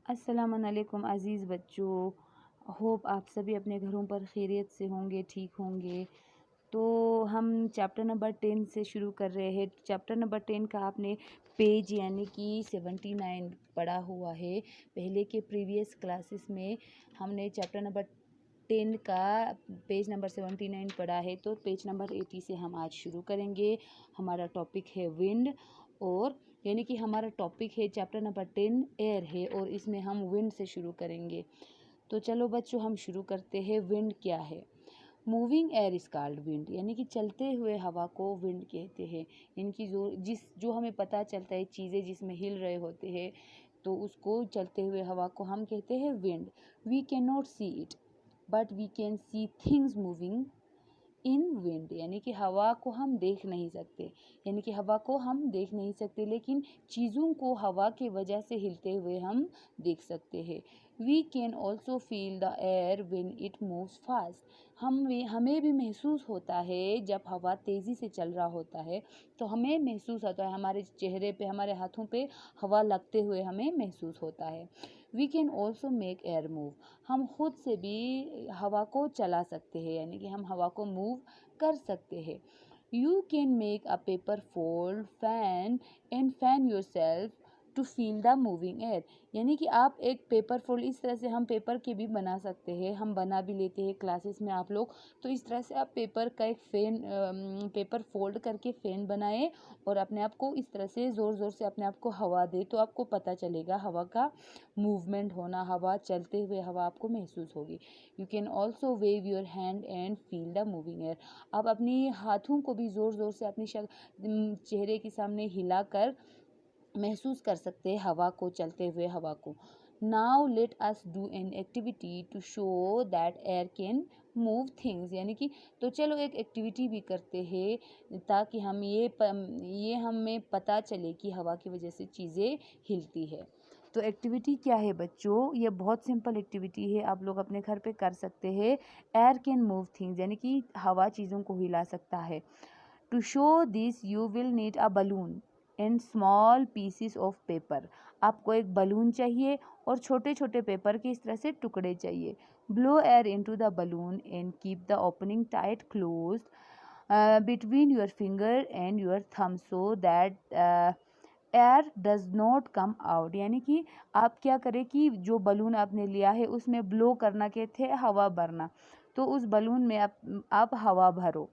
अस्सलामुअलैकुम अज़ीज़ बच्चों। होप आप सभी अपने घरों पर खैरियत से होंगे, ठीक होंगे। तो हम चैप्टर नंबर 10 से शुरू कर रहे हैं। चैप्टर नंबर 10 का आपने पेज यानी कि 79 पढ़ा हुआ है। पहले के प्रीवियस क्लासेस में हमने चैप्टर नंबर 10 का पेज नंबर 79 पढ़ा है, तो पेज नंबर 80 से हम आज शुरू करेंगे। हमारा टॉपिक है विंड, और यानी कि हमारा टॉपिक है चैप्टर नंबर 10 एयर है, और इसमें हम विंड से शुरू करेंगे। तो चलो बच्चों हम शुरू करते हैं। विंड क्या है? Moving air is called wind, यानी कि चलते हुए हवा को विंड कहते हैं। इनकी जो हमें पता चलता है, चीज़ें जिसमें हिल रहे होते हैं, तो उसको चलते हुए हवा को हम कहते हैं wind. We can not see it but we can see things moving in wind, यानी कि हवा को हम देख नहीं सकते, यानी कि हवा को हम देख नहीं सकते, लेकिन चीज़ों को हवा की वजह से हिलते हुए हम देख सकते हैं। We can also feel the air when it moves fast, हमें भी महसूस होता है जब हवा तेज़ी से चल रहा होता है, तो हमें महसूस होता है, हमारे चेहरे पे, हमारे हाथों पे हवा लगते हुए हमें महसूस होता है। We can also make air move, हम खुद से भी हवा को चला सकते हैं, यानी कि हम हवा को मूव कर सकते हैं। You can make a paper fold fan and fan yourself to feel the moving air, यानी कि आप एक पेपर फोल्ड, इस तरह से हम पेपर के भी बना सकते हैं, हम बना भी लेते हैं क्लासेस में आप लोग। तो इस तरह से आप पेपर का एक फैन, पेपर फोल्ड करके फैन बनाए और अपने आप को इस तरह से ज़ोर ज़ोर से अपने आप को हवा दे, तो आपको पता चलेगा हवा का मूवमेंट होना, हवा चलते हुए हवा आपको महसूस होगी। You can also wave your hand and feel the moving air, आप अपनी हाथों को भी ज़ोर ज़ोर से अपनी चेहरे के सामने हिलाकर महसूस कर सकते हैं हवा को, चलते हुए हवा को। Now let us do an activity to show that air can move things, यानी कि तो चलो एक एक्टिविटी भी करते हैं, ताकि हम ये हमें पता चले कि हवा की वजह से चीज़ें हिलती है। तो एक्टिविटी क्या है बच्चों? ये बहुत सिंपल एक्टिविटी है, आप लोग अपने घर पे कर सकते हैं। एयर कैन मूव थिंग्स, यानी कि हवा चीज़ों को हिला सकता है। To show this you will need a balloon and small pieces of paper, आपको एक बलून चाहिए और छोटे छोटे पेपर के इस तरह से टुकड़े चाहिए। Blow air into the balloon and keep the opening tight close between your finger and your थम so that air does not come out, यानी कि आप क्या करें कि जो बलून आपने लिया है उसमें ब्लो करना कहते हैं हवा भरना, तो उस बलून में आप हवा भरो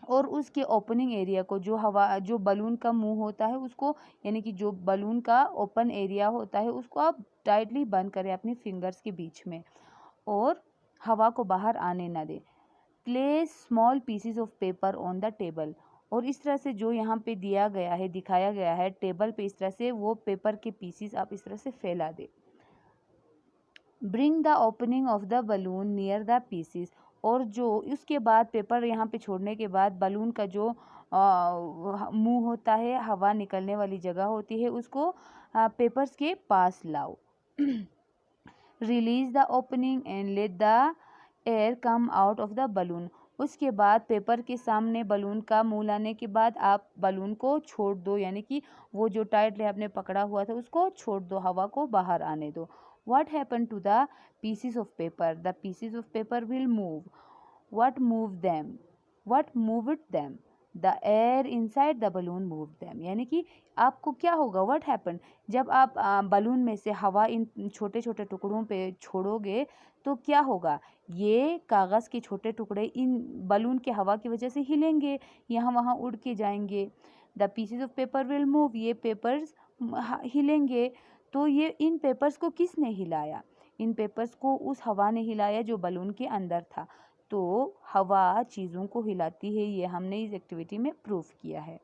और उसके ओपनिंग एरिया को, जो बलून का मुंह होता है उसको, यानी कि जो बलून का ओपन एरिया होता है उसको आप टाइटली बंद करें अपनी फिंगर्स के बीच में और हवा को बाहर आने ना दें। Place small PCs of paper on the table, और इस तरह से जो यहाँ पे दिया गया है, दिखाया गया है टेबल पे, इस तरह से वो पेपर के पीसीज आप इस तरह से फैला दें। Bring the opening of the balloon near the pieces, और जो उसके बाद पेपर यहाँ पे छोड़ने के बाद बलून का जो मुंह होता है, हवा निकलने वाली जगह होती है, उसको पेपर्स के पास लाओ। Release the opening and let the air come out of the balloon, उसके बाद पेपर के सामने बलून का मुंह लाने के बाद आप बलून को छोड़ दो, यानी कि वो जो टाइटली आपने पकड़ा हुआ था उसको छोड़ दो, हवा को बाहर आने दो। What happened to the pieces of paper? The pieces of paper will move. What moved them? What moved them? The air inside the balloon moved them. यानी कि आपको क्या होगा? What happened? जब आप बलून में से हवा इन छोटे छोटे टुकड़ों पे छोड़ोगे तो क्या होगा? ये कागज़ के छोटे टुकड़े इन बलून के हवा की वजह से हिलेंगे, यहाँ वहाँ उड़ के जाएंगे। The pieces of paper will move, ये पेपर्स हिलेंगे। तो ये इन पेपर्स को किसने हिलाया? इन पेपर्स को उस हवा ने हिलाया जो बलून के अंदर था। तो हवा चीज़ों को हिलाती है, ये हमने इस एक्टिविटी में प्रूफ किया है।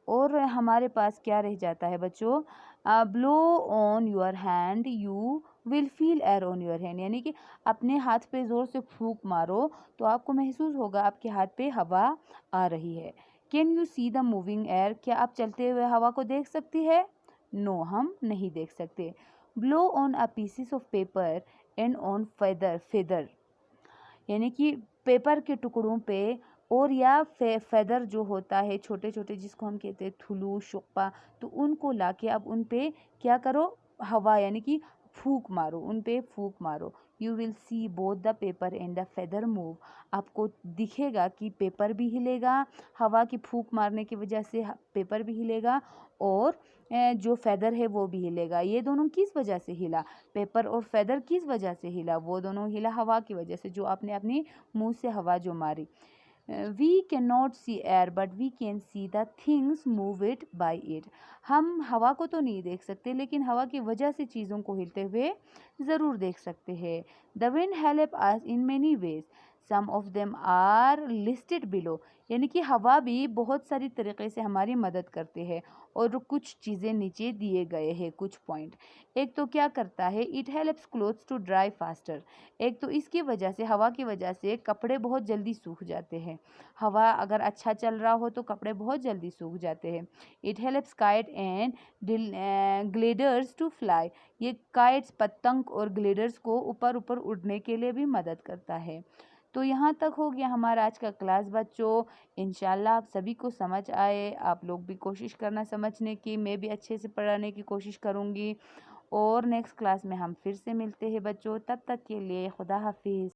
और हमारे पास क्या रह जाता है बच्चों? Blow on your hand you will feel air on your hand, यानी कि अपने हाथ पे ज़ोर से फूंक मारो तो आपको महसूस होगा आपके हाथ पे हवा आ रही है। Can you see the moving air, क्या आप चलते हुए हवा को देख सकती है? नो, हम नहीं देख सकते। Blow on a pieces of paper and on feather, यानी कि पेपर के टुकड़ों पे और या फेदर जो होता है छोटे छोटे जिसको हम कहते हैं थुलू शुक्पा, तो उनको लाके अब उन पे क्या करो, हवा यानी कि फूंक मारो, उन पे फूंक मारो। You will C both the paper and the feather move. आपको दिखेगा कि पेपर भी हिलेगा, हवा की फूंक मारने की वजह से पेपर भी हिलेगा, और जो फेदर है वो भी हिलेगा। ये दोनों किस वजह से हिला, पेपर और फेदर किस वजह से हिला, वो दोनों हिला हवा की वजह से, जो आपने अपनी मुंह से हवा जो मारी। We can not see air but we can see the things move it by it. हम हवा को तो नहीं देख सकते, लेकिन हवा की वजह से चीज़ों को हिलते हुए ज़रूर देख सकते हैं। The wind help us in many ways, some of them are listed below. यानी कि हवा भी बहुत सारी तरीके से हमारी मदद करते हैं, और कुछ चीज़ें नीचे दिए गए हैं कुछ पॉइंट। एक तो क्या करता है, it helps clothes to dry faster. एक तो इसकी वजह से, हवा की वजह से कपड़े बहुत जल्दी सूख जाते हैं। हवा अगर अच्छा चल रहा हो तो कपड़े बहुत जल्दी सूख जाते हैं। It helps kite and gliders to fly. ये काइट्स, पतंग और ग्लेडर्स को ऊपर ऊपर उड़ने के लिए भी मदद करता है। तो यहाँ तक हो गया हमारा आज का क्लास बच्चों। इंशाल्लाह आप सभी को समझ आए। आप लोग भी कोशिश करना समझने की, मैं भी अच्छे से पढ़ाने की कोशिश करूँगी। और नेक्स्ट क्लास में हम फिर से मिलते हैं बच्चों, तब तक के लिए खुदा हाफिज़।